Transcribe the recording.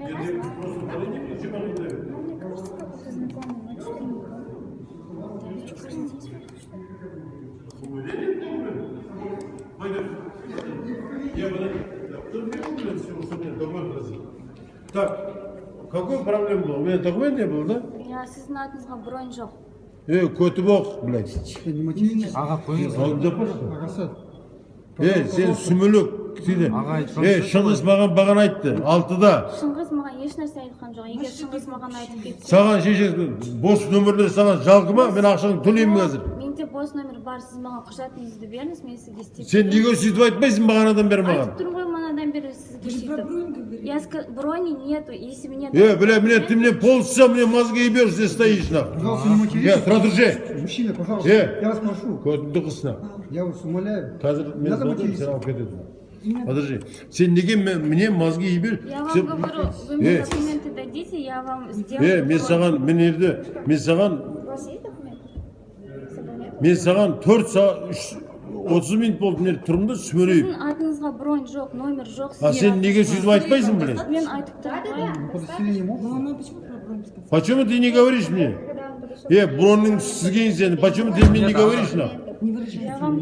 Мне кажется, какой-то знакомый, но что-то не Так, какой проблема был? У меня документ не был, да? Я sizin atınızga бронь жоқ. Kötü bok, блядь. Аға қойыңыз. Ағасы. Sen sümülük. Шыңғыс маған баған айтты, 6-да. Шыңғыс маған еш нәрсе айтқан жоқ. Егер Шыңғыс маған айтып кетсе, Саған шешесі, бос нөмірлер саған жалқы ма? Мен ақшаны төлеймін қазір. менде бос номер бар, сіз маған құжатыңызды беріңіз, мен сізге істеп Сен неге сөйтіп айтпайсың бағанадан бері маған? айтып тұрмын ғой манадан бері сізге сөйтіп. Я брони нету, если меня... Бля, ты мне полчаса мне мозги ебешь, здесь стоишь, нахуй. Пожалуйста, не материтесь. Продолжай. Мужчина, пожалуйста, я вас прошу. Көтіңді қысына. Я вас умоляю. Қазір мен Надо звондаймын, материться. сен алып кетеді. Подожди. Сен неге мне мозги ебешь? Я вам говорю, вы мне документы дадите, я вам сделаю... Мен саған У вас есть документы? С собой нет? Мен саған 4 сағат 30 минут болды мен тұрмын да сүмірейіп. Сіздің атыңызға бронь жоқ, номер жоқ. Сен неге сөйтіп айтпайсың, блядь? Мен айтып тұрмын. Удостоверение можно? Почему ты не говоришь мне? Бронның сізген сен, почему ты мне не говоришь, нахуй? Я вам